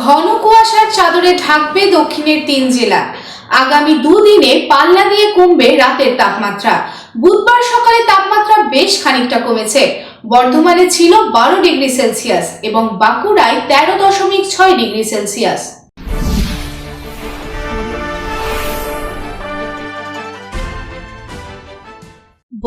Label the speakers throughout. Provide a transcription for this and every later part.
Speaker 1: ঘন কুয়াশার চাদরে ঢাকবে দক্ষিণের 3 জেলা। আগামী দুদিনে পাল্লা দিয়ে কমবে রাতের তাপমাত্রা। বুধবার সকালে তাপমাত্রা বেশ খানিকটা কমেছে। বর্ধমানে ছিল 12 ডিগ্রি সেলসিয়াস এবং বাঁকুড়ায় 13.6 ডিগ্রি সেলসিয়াস।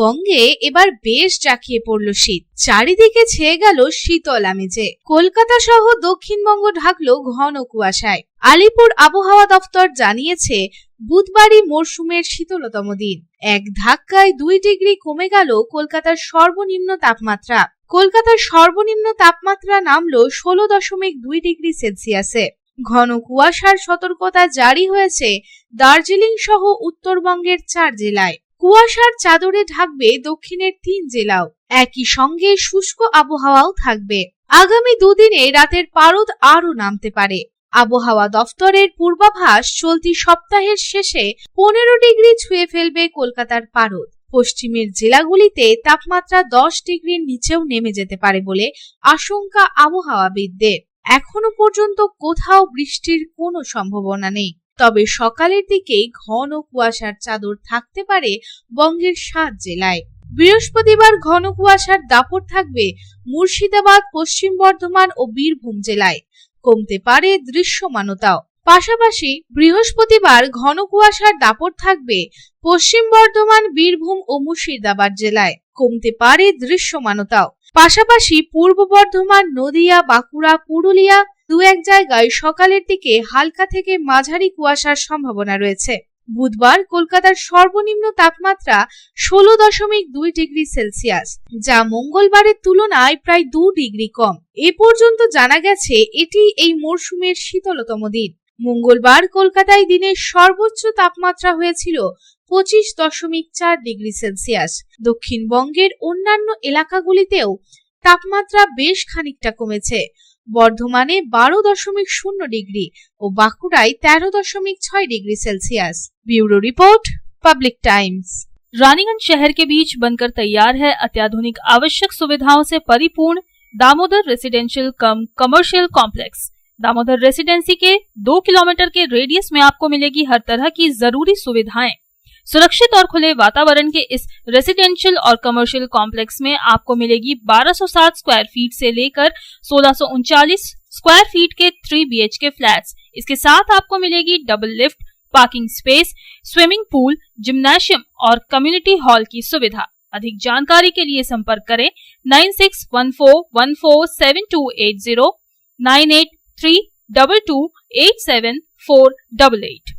Speaker 2: বঙ্গে এবার বেশ জাঁকিয়ে পড়ল শীত, চারিদিকে ছেয়ে গেল শীতল আমেজে। কলকাতা সহ দক্ষিণবঙ্গ ঢাকলো ঘন কুয়াশায়। আলিপুর আবহাওয়া দফতর জানিয়েছে, বুধবারই মরশুমের শীতলতম দিন। এক ধাক্কায় 2 ডিগ্রি কমে গেল কলকাতার সর্বনিম্ন তাপমাত্রা। কলকাতার সর্বনিম্ন তাপমাত্রা নামলো 16.2 ডিগ্রি সেলসিয়াসে। ঘন কুয়াশার সতর্কতা জারি হয়েছে দার্জিলিং সহ উত্তরবঙ্গের 4 জেলায়। কুয়াশার চাদরে ঢাকবে দক্ষিণের 3 জেলাও। একই সঙ্গে শুষ্ক আবহাওয়াও থাকবে। আগামী দুদিনে রাতের পারদ আরও নামতে পারে। আবহাওয়া দফতরের পূর্বাভাস, চলতি সপ্তাহের শেষে 15 ডিগ্রি ছুঁয়ে ফেলবে কলকাতার পারদ। পশ্চিমের জেলাগুলিতে তাপমাত্রা 10 ডিগ্রির নিচেও নেমে যেতে পারে বলে আশঙ্কা আবহাওয়াবিদদের। এখনো পর্যন্ত কোথাও বৃষ্টির কোনো সম্ভাবনা নেই, তবে সকালের দিকেই ঘন কুয়াশার চাদর থাকতে পারে বঙ্গের 7 জেলায়। বৃহস্পতিবার ঘন কুয়াশার দাপট থাকবে মুর্শিদাবাদ, পশ্চিম বর্ধমান ও বীরভূম জেলায়। কমতে পারে দৃশ্যমানতাও। পাশাপাশি বৃহস্পতিবার ঘন কুয়াশার দাপট থাকবে পশ্চিম বর্ধমান, বীরভূম ও মুর্শিদাবাদ জেলায়। কমতে পারে দৃশ্যমানতাও। পাশাপাশি পূর্ব বর্ধমান, নদিয়া, বাঁকুড়া, পুরুলিয়া 2-1 জায়গায় সকালের দিকে হালকা থেকে মাঝারি কুয়াশার সম্ভাবনা রয়েছে। বুধবার কলকাতার সর্বনিম্ন তাপমাত্রা 16.2 ডিগ্রি সেলসিয়াস, যা মঙ্গলবারের তুলনায় প্রায় 2 ডিগ্রি কম। এ পর্যন্ত জানা গেছে এটি এই মরশুমের শীতলতম দিন। মঙ্গলবার কলকাতায় দিনের সর্বোচ্চ তাপমাত্রা হয়েছিল 25.4 ডিগ্রি সেলসিয়াস। দক্ষিণবঙ্গের অন্যান্য এলাকাগুলিতেও তাপমাত্রা বেশ খানিকটা কমেছে। বর্ধমানে 12.0 ডিগ্রি ও বাঁকুড়ায় 13.6 degree Celsius. Bureau report, public times.
Speaker 3: Raniganj शहर के बीच बनकर तैयार है अत्याधुनिक आवश्यक सुविधाओं से परिपूर्ण दामोदर रेसिडेंशियल कम कमर्शियल कॉम्प्लेक्स। दामोदर रेसिडेंसी के 2 किलोमीटर के रेडियस में आपको मिलेगी हर तरह की जरूरी सुविधाएं। सुरक्षित और खुले वातावरण के इस रेसिडेंशियल और कमर्शियल कॉम्प्लेक्स में आपको मिलेगी 1260 स्क्वायर फीट से लेकर 1639 स्क्वायर फीट के 3 BHK फ्लैट्स। इसके साथ आपको मिलेगी double lift, parking space, swimming pool, gymnasium और कम्युनिटी हॉल की सुविधा। अधिक जानकारी के लिए संपर्क करें 9614147280, 9832287488।